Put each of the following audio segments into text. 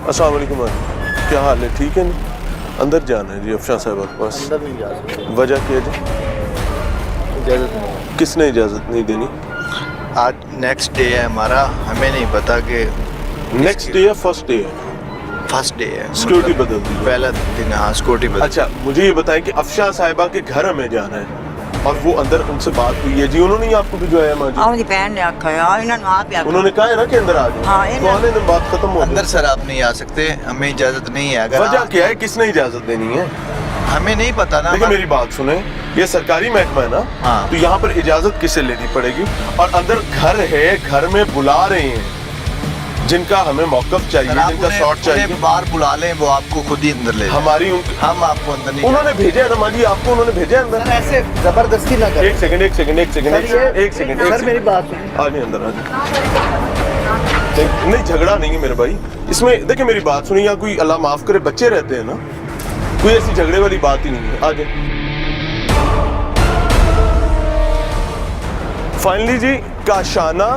अस्सलाम वालेकुम भाई, क्या हाल है? ठीक है ना? अंदर जाना है जी अफशान साहिबा के पास। अंदर नहीं जा सकते, वजह क्या है जी? इजाज़त नहीं। किसने इजाज़त नहीं देनी? आज नेक्स्ट डे है हमारा, हमें नहीं पता कि नेक्स्ट डे या फर्स्ट डे है? फर्स्ट डे है। सिक्योरिटी बदल दी है। पहला दिन, हाँ सिक्योरिटी बदल। अच्छा मुझे ये बताएं कि अफशान साहिबा के घर हमें जाना है और वो अंदर उनसे बात हुई है जी, उन्होंने ही आपको भिजवाया माँ जी? ਆਪਣੀ ਭੈਣ ਨੇ ਆਖਿਆ ਇਹਨਾਂ ਨੂੰ ਆਪ ਹੀ ਆਖਿਆ उन्होंने कहा है ना कि अंदर आ जाओ। हाँ, इन्हें- कौन है? बात खत्म हो अंदर गई। सर आप नहीं आ सकते, हमें इजाज़त नहीं है। अगर वजह क्या है? किसने इजाज़त देनी है? हमें नहीं पता ना। देखिए मेरी बात सुने, ये सरकारी महकमा है ना, हाँ। तो यहाँ पर इजाजत किसे लेनी पड़ेगी? और अंदर घर है, घर में बुला रहे हैं जिनका हमें मौकफ चाहिए, सर, आप जिनका उन्हें- शॉट चाहिए, उन्हें बाहर बुला लें, वो आपको खुद ही अंदर ले जाएं। हमारी हम आपको अंदर नहीं उन्होंने भेजा है ना माँ जी, आपको उन्होंने भेजा है अंदर। ऐसे जबरदस्ती ना एक सेकंड एक सेकंड एक सेकंड एक सेकंड एक सेकंड सर मेरी बात सुनिए। आ जाए अंदर आ जाए। नहीं झगड़ा नहीं है मेरे भाई इसमें। देखिए मेरी बात सुनिए, यहाँ कोई अल्लाह माफ करे बच्चे रहते हैं ना, कोई ऐसी झगड़े वाली बात ही नहीं है। आ जाए। फाइनली जी काशाना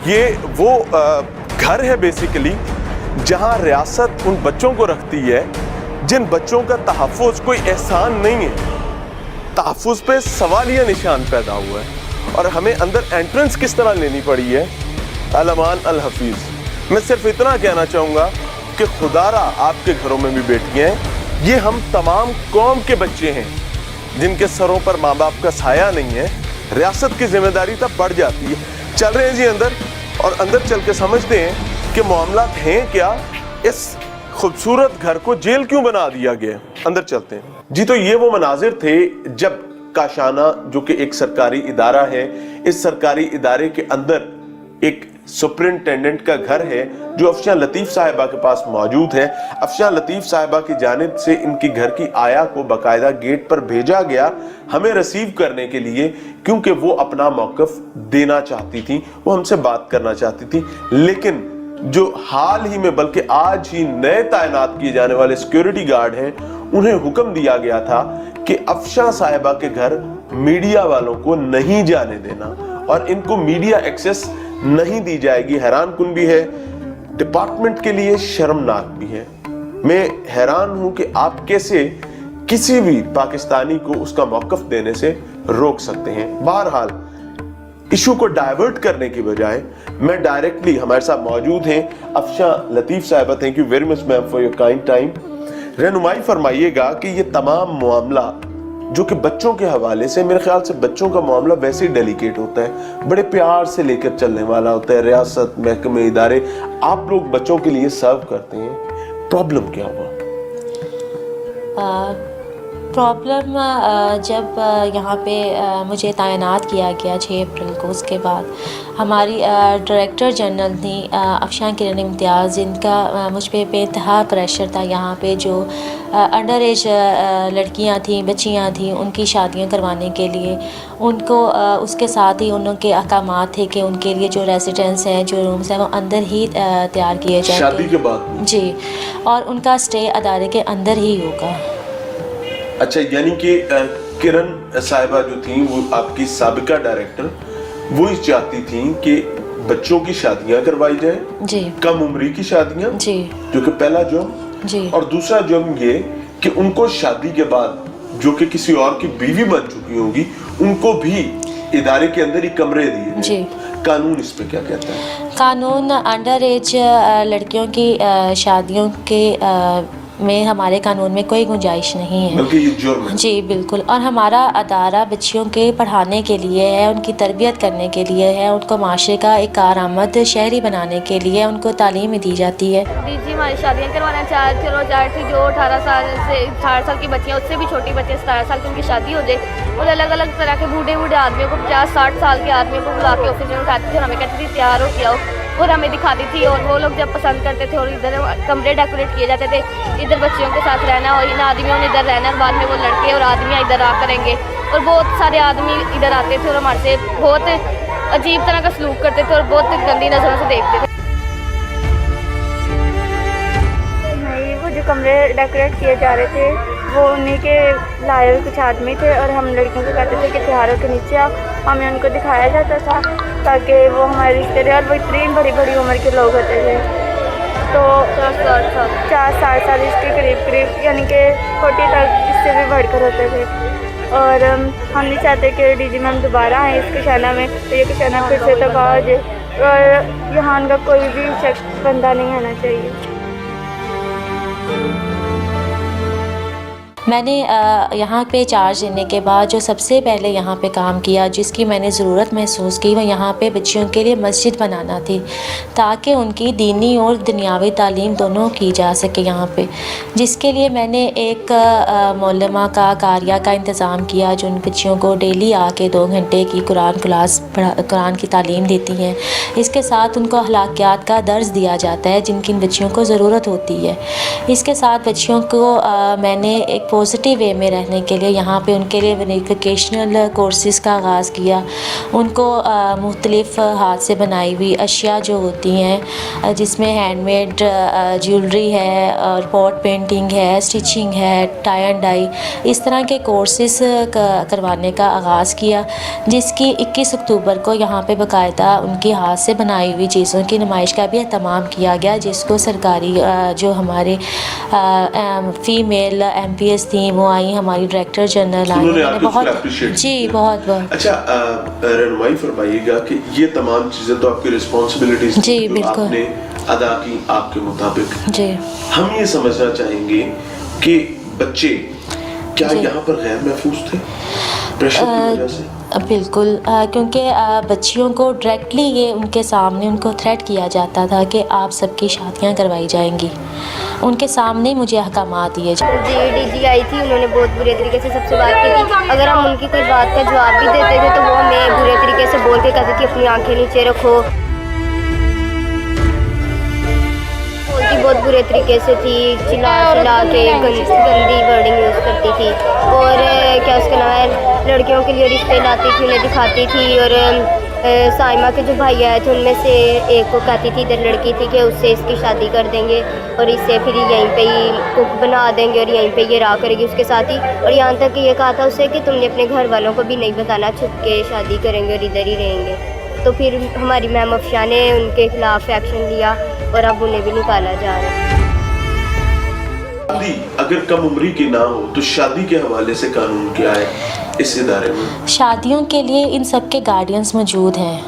ये वो घर है बेसिकली जहां रियासत उन बच्चों को रखती है जिन बच्चों का तहफ़्फ़ुज़ कोई एहसान नहीं है। तहफ़्फ़ुज़ पे सवालिया निशान पैदा हुआ है और हमें अंदर एंट्रेंस किस तरह लेनी पड़ी है। अल-अमान अल-हफ़ीज़। मैं सिर्फ इतना कहना चाहूँगा कि खुदारा आपके घरों में भी बेटियाँ हैं, ये हम तमाम कौम के बच्चे हैं जिनके सरों पर माँ बाप का साया नहीं है। रियासत की जिम्मेदारी तब बढ़ जाती है। चल रहे हैं जी अंदर और अंदर चल के समझते हैं कि मामला हैं क्या, इस खूबसूरत घर को जेल क्यों बना दिया गया। अंदर चलते हैं जी। तो ये वो मनाजिर थे जब काशाना जो कि एक सरकारी इदारा है, इस सरकारी इदारे के अंदर एक सुपरिंटेंडेंट का घर है जो अफशान लतीफ़ साहिबा के पास मौजूद है। अफशान लतीफ़ साहिबा की जानिब से इनकी घर की आया को बाकायदा गेट पर भेजा गया हमें रिसीव करने के लिए, क्योंकि वो अपना मौक़िफ़ देना चाहती थी, वो हमसे बात करना चाहती थी। लेकिन जो हाल ही में बल्कि आज ही नए तैनात किए जाने वाले सिक्योरिटी गार्ड हैं, उन्हें हुक्म दिया गया था कि अफशान साहिबा के घर मीडिया वालों को नहीं जाने देना और इनको मीडिया एक्सेस नहीं दी जाएगी। हैरान कुन भी है, डिपार्टमेंट के लिए शर्मनाक भी है। मैं हैरान हूं कि आप कैसे किसी भी पाकिस्तानी को उसका मौक़िफ़ देने से रोक सकते हैं। बहरहाल इशू को डाइवर्ट करने की बजाय मैं डायरेक्टली, हमारे साथ मौजूद हैं अफशान लतीफ़ साहिबा, thank you very much ma'am for your kind time. रहनुमाई फरमाइएगा कि ये तमाम मामला जो कि बच्चों के हवाले से, मेरे ख्याल से बच्चों का मामला वैसे ही डेलिकेट होता है, बड़े प्यार से लेकर चलने वाला होता है। रियासत, महकमे, इदारे, आप लोग बच्चों के लिए सर्व करते हैं, प्रॉब्लम क्या हुआ? प्रॉब्लम जब यहाँ पे मुझे तैनात किया गया 6 अप्रैल को, उसके बाद हमारी डायरेक्टर जनरल थी अफशान किरण इम्तियाज़, जिनका मुझ पे बेइंतहा प्रेशर था यहाँ पे। जो अंडर एज लड़कियाँ थीं, बच्चियाँ थीं, उनकी शादियाँ करवाने के लिए उनको उसके साथ ही उनके अहकामात थे कि उनके लिए जो रेजिडेंस हैं, जो रूम्स हैं, वो अंदर ही तैयार किए जाएंगे शादी के बाद जी, और उनका स्टे अदारे के अंदर ही होगा। अच्छा, यानी कि किरण साहिबा जो थी वो आपकी साबिका डायरेक्टर, वो ही चाहती थी कि बच्चों की शादियां करवाई जाए जी, कम उम्री की शादियां जी, जो कि पहला जुर्म, जी, और दूसरा जुर्म ये कि उनको शादी के बाद जो कि किसी और की बीवी बन चुकी होगी उनको भी इदारे के अंदर ही कमरे दिए जी। कानून इस पे क्या कहता है? कानून अंडर एज लड़कियों की शादियों के में हमारे कानून में कोई गुंजाइश नहीं है, बल्कि ये जुर्म है। जी बिल्कुल। और हमारा अदारा बच्चियों के पढ़ाने के लिए है, उनकी तरबियत करने के लिए है, उनको माशरे का एक कारआमद शहरी बनाने के लिए उनको तालीम दी जाती है। जी हमारी शादियाँ करवाना चाहती थी, जो 18 साल से 18 साल की बच्चियाँ, उससे भी छोटी बच्चियाँ 17 साल की उनकी शादी हो जाए, और अलग अलग तरह के बूढ़े आदमियों को 50-60 साल के आदमियों को बुला के ऑफिस में उठाती थी और हमें कहती थी तैयार हो के आओ, और हमें दिखाती थी। और वो लोग जब पसंद करते थे और इधर कमरे डेकोरेट किए जाते थे, इधर बच्चियों के साथ रहना और इन आदमियों ने इधर रहना, बाद में वो लड़के और आदमियाँ इधर आ करेंगे, और बहुत सारे आदमी इधर आते थे और हमारे से बहुत अजीब तरह का सलूक करते थे और बहुत गंदी नज़रों से देखते थे। नहीं, वो जो कमरे डेकोरेट किए जा रहे थे वो उन्हीं के लाए हुए कुछ आदमी थे, और हम लड़कियों को कहते थे कि त्योहारों के नीचे आओ, हमें उनको दिखाया जाता था ताकि वो हमारे रिश्ते रहे, और वो इतनी बड़ी बड़ी उम्र के लोग होते थे। तो 4-7 साल इसके करीब यानी कि 40 तक इससे भी बढ़कर होते थे। और हम नहीं चाहते कि डीजी मैम दोबारा आए इस कशाना में, तो ये कशाना फिर से तबाह हो जाए और यहाँ का कोई भी शख्स बंदा नहीं आना चाहिए। मैंने यहाँ पे चार्ज लेने के बाद जो सबसे पहले यहाँ पे काम किया, जिसकी मैंने ज़रूरत महसूस की, वह यहाँ पे बच्चियों के लिए मस्जिद बनाना थी, ताकि उनकी दीनी और दुनियावी तालीम दोनों की जा सके यहाँ पे। जिसके लिए मैंने एक मौलमा का कारिया का इंतज़ाम किया, जो उन बच्चियों को डेली आके 2 घंटे की कुरान की तालीम देती हैं। इसके साथ उनको अखलाकियात का दर्स दिया जाता है, जिनकी इन बच्चियों को ज़रूरत होती है। इसके साथ बच्चियों को मैंने एक पॉजिटिव वे में रहने के लिए यहाँ पे उनके लिए वोकेशनल कोर्सेज़ का आगाज़ किया। उनको मुख्तलिफ़ हाथ से बनाई हुई अशिया जो होती हैं, जिसमें हैंडमेड ज्वेलरी है और पॉट पेंटिंग है, स्टिचिंग है, टाई एंड डाई, इस तरह के कोर्सेज़ करवाने का आगाज़ किया, जिसकी 21 अक्टूबर को यहाँ पे बाकायदा उनकी हाथ से बनाई हुई चीज़ों की नुमाइश का भी एहतमाम किया गया, जिसको सरकारी जो हमारे फ़ीमेल MPS थी वो आई, हमारी डायरेक्टर जनरल आई, उन्होंने बहुत जी बहुत अच्छा रहनुमाई फरमाइएगा कि ये तमाम चीज़ें तो आपकी रिस्पॉन्सिबिलिटीज जी बिल्कुल आपने अदा की आपके मुताबिक। जी हम ये समझना चाहेंगे कि बच्चे क्या यहाँ पर गैर महफूज थे प्रेशर की वजह से? बिल्कुल, क्योंकि बच्चियों को डायरेक्टली ये उनके सामने उनको थ्रेट किया जाता था कि आप सबकी शादियां करवाई जाएंगी। उनके सामने मुझे अहकामात दिए जी DG आई थी, उन्होंने बहुत बुरे तरीके से सबसे बात की थी। अगर हम उनकी कोई बात का जवाब भी देते थे तो वो हमें बुरे तरीके से बोल के कहती थी अपनी आंखें नीचे रखो। बोलती बहुत बुरे तरीके से थी, चिल्ला के गंदी वर्डिंग यूज़ करती थी। और क्या उसका नाम है, लड़कियों के लिए रिश्ते लाती थी, उन्हें दिखाती थी। और साइमा के जो भाई आए थे उनमें से एक को कहती थी, इधर लड़की थी, कि उससे इसकी शादी कर देंगे और इससे फिर यहीं पे ही कुक बना देंगे और यहीं पे ये रहा करेगी उसके साथ ही। और यहाँ तक कि ये कहा था उसे कि तुमने अपने घर वालों को भी नहीं बताना, छुप के शादी करेंगे और इधर ही रहेंगे। तो फिर हमारी मैम अफशा ने उनके खिलाफ एक्शन लिया और अब उन्हें भी निकाला जा रहा है। शादी अगर कम उम्री की ना हो तो शादी के हवाले से कानून क्या है इस इदारे में? शादियों के लिए इन सब के गार्डियंस मौजूद हैं,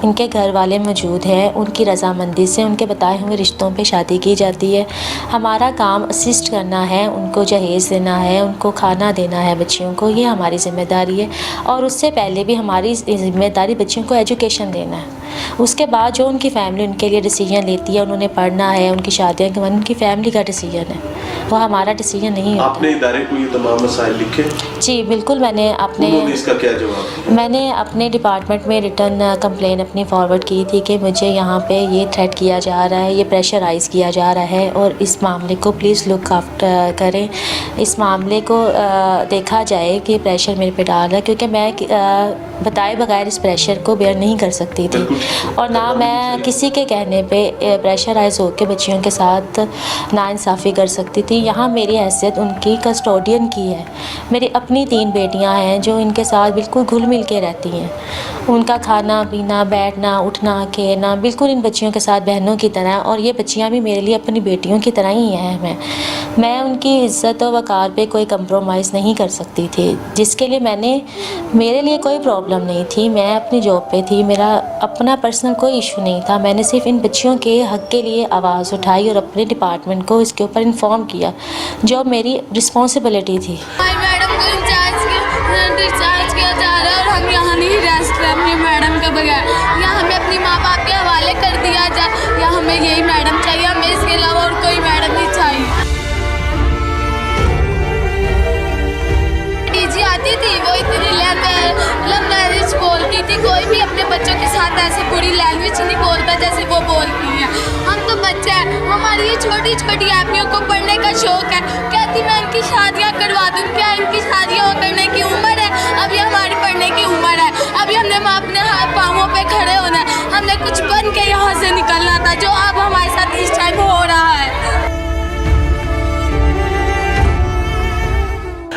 इनके घर वाले मौजूद हैं, उनकी रज़ामंदी से उनके बताए हुए रिश्तों पे शादी की जाती है। हमारा काम असिस्ट करना है, उनको जहेज़ देना है, उनको खाना देना है बच्चियों को, ये हमारी ज़िम्मेदारी है। और उससे पहले भी हमारी ज़िम्मेदारी बच्चियों को एजुकेशन देना है। उसके बाद जो उनकी फ़ैमिली उनके लिए डिसीजन लेती है, उन्होंने पढ़ना है, उनकी शादियाँ करवानी, उनकी फ़ैमिली का डिसीजन है, वो हमारा डिसीजन नहीं होता। आपने इदारे को ये तमाम मसाइल लिखे? जी बिल्कुल, मैंने इसका क्या जवाब? मैंने अपने डिपार्टमेंट में रिटर्न कंप्लेन अपनी फॉरवर्ड की थी कि मुझे यहाँ पे ये थ्रेट किया जा रहा है, ये प्रेशराइज़ किया जा रहा है और इस मामले को प्लीज़ लुक आफ्टर करें, इस मामले को देखा जाए कि प्रेशर मेरे पे डाल रहा है, क्योंकि मैं बताए बगैर इस प्रेशर को बेयर नहीं कर सकती थी और ना मैं किसी के कहने पे प्रेशराइज़ होकर बच्चियों के साथ नाइंसाफ़ी कर सकती थी। यहाँ मेरी हैसियत उनकी कस्टोडियन की है। मेरी अपनी 3 बेटियाँ हैं जो इनके साथ बिल्कुल घुल मिल के रहती हैं। उनका खाना पीना, बैठना, उठना, खेलना बिल्कुल इन बच्चियों के साथ बहनों की तरह, और ये बच्चियाँ भी मेरे लिए अपनी बेटियों की तरह ही हैं। मैं उनकी इज़्ज़त और वक़ार पे कोई कंप्रोमाइज़ नहीं कर सकती थी, जिसके लिए मेरे लिए कोई प्रॉब्लम नहीं थी। मैं अपनी जॉब पे थी, मेरा अपना पर्सनल कोई इशू नहीं था। मैंने सिर्फ इन बच्चियों के हक़ के लिए आवाज़ उठाई और अपने डिपार्टमेंट को इसके ऊपर इन्फॉर्म किया, जो मेरी रिस्पॉन्सिबिलिटी थी। मैडम को डिस्चार्ज किया जा रहा है और हम यहाँ नहीं रह सकते अपनी मैडम के बगैर। या हमें अपनी माँ बाप के हवाले कर दिया जाए या हमें यही मैडम चाहिए, हमें इसके अलावा और कोई मैडम नहीं चाहिए। डीजी आती थी, वो इतनी लैंग्वेज बोलती थी, कोई भी अपने बच्चों के साथ ऐसी बुरी लैंग्वेज नहीं बोलता जैसे वो बोलती हैं। हम तो बच्चे हैं, हमारी ये छोटी छोटी आदमियों को पढ़ने का शौक़ है। कहती मैं इनकी शादियाँ करवा दूँ, क्या इनकी शादियाँ करने की उम्र है? अभी हमारी पढ़ने की उम्र है, अभी हमने अपने पाँवों पे खड़े होना है, हमने कुछ बन के यहाँ से निकलना था, जो अब हमारे साथ इस टाइम हो रहा है।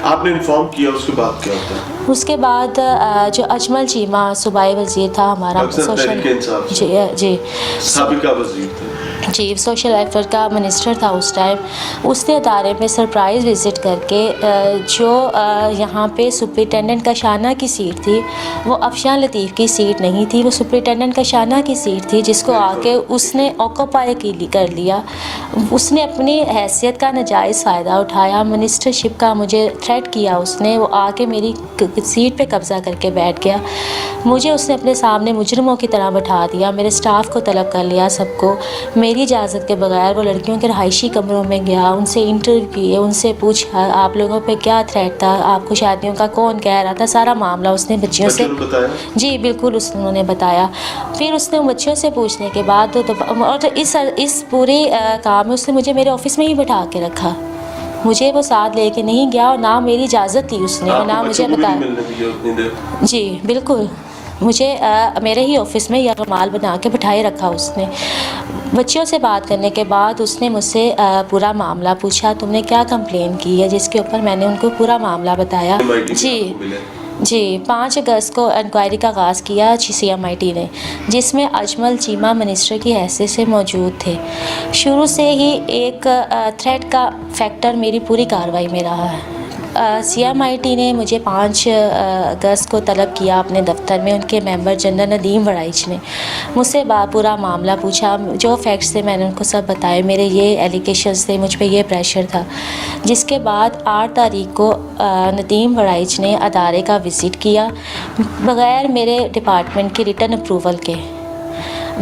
आपने इन्फॉर्म किया, उसके बाद क्या होता है? उसके बाद जो अजमल चीमा सूबाई वज़ीर था हमारा सोशल, जी साबिका वज़ीर थे, चीफ सोशल वेलफेयर का मिनिस्टर था उस टाइम, उसने अदारे में सरप्राइज़ विज़िट करके जो यहाँ पे सुपरिटेंडेंट काशाना की सीट थी वो अफशान लतीफ़ की सीट नहीं थी, वो सुपरिटेंडेंट काशाना की सीट थी, जिसको आके उसने ऑक्यूपाई कर लिया। उसने अपनी हैसियत का नाजायज़ फ़ायदा उठाया, मिनिस्टरशिप का मुझे थ्रेट किया उसने, वो आके मेरी सीट पे कब्ज़ा करके बैठ गया। मुझे उसने अपने सामने मुजरिमों की तरह बैठा दिया, मेरे स्टाफ को तलब कर लिया सबको, मेरी इजाज़त के बगैर वो लड़कियों के रहायशी कमरों में गया, उनसे इंटरव्यू किए, उनसे पूछा आप लोगों पे क्या थ्रेट था, आपको शादियों का कौन कह रहा था, सारा मामला उसने बच्चियों से बताया? जी बिल्कुल उन्होंने बताया। फिर उसने बच्चियों से पूछने के बाद और इस पूरे काम में उसने मुझे मेरे ऑफिस में ही बैठा के रखा, मुझे वो साथ लेके नहीं गया और ना मेरी इजाज़त ली उसने और ना मुझे बताया। जी बिल्कुल, मुझे मेरे ही ऑफिस में यरगमाल बना के बिठाए रखा उसने। बच्चियों से बात करने के बाद उसने मुझसे पूरा मामला पूछा, तुमने क्या कंप्लेन की है, जिसके ऊपर मैंने उनको पूरा मामला बताया। जी 5 अगस्त को इंक्वायरी का आगाज़ किया CMIT ने, जिसमें अजमल चीमा मिनिस्टर की हैसियत से मौजूद थे। शुरू से ही एक थ्रेट का फैक्टर मेरी पूरी कार्रवाई में रहा है। CMIT ने मुझे 5 अगस्त को तलब किया अपने दफ्तर में, उनके मेंबर जनरल नदीम वड़ाइच ने मुझसे पूरा मामला पूछा, जो फैक्ट्स थे मैंने उनको सब बताए, मेरे ये एलिगेशंस थे, मुझ पे ये प्रेशर था। जिसके बाद 8 तारीख को नदीम वड़ाइच ने अदारे का विज़िट किया बग़ैर मेरे डिपार्टमेंट की रिटन अप्रूवल के,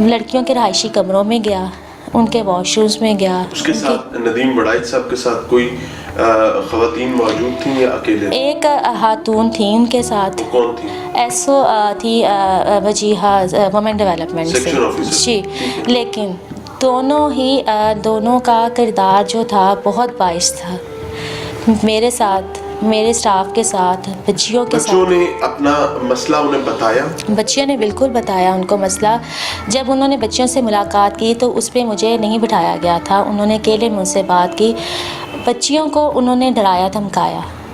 लड़कियों के रहायशी कमरों में गया, उनके वॉशरूम्स में गया। उसके साथ नदीम वड़ाइच साहब के साथ कोई ख़वातीन मौजूद थी या अकेले? एक खातून थी उनके साथ। कौन थी? SO थी वजीहा वुमेन डेवलपमेंट से जी, लेकिन दोनों का किरदार जो था बहुत बाइस था मेरे साथ, मेरे स्टाफ के साथ, बच्चियों के साथ। बच्चों ने अपना मसला उन्हें बताया? बच्चियों ने बिल्कुल बताया उनको मसला। जब उन्होंने बच्चियों से मुलाकात की तो उस पर मुझे नहीं बिठाया गया था, उन्होंने अकेले मुझसे बात की। बच्चियों को उन्होंने डराया धमकाया।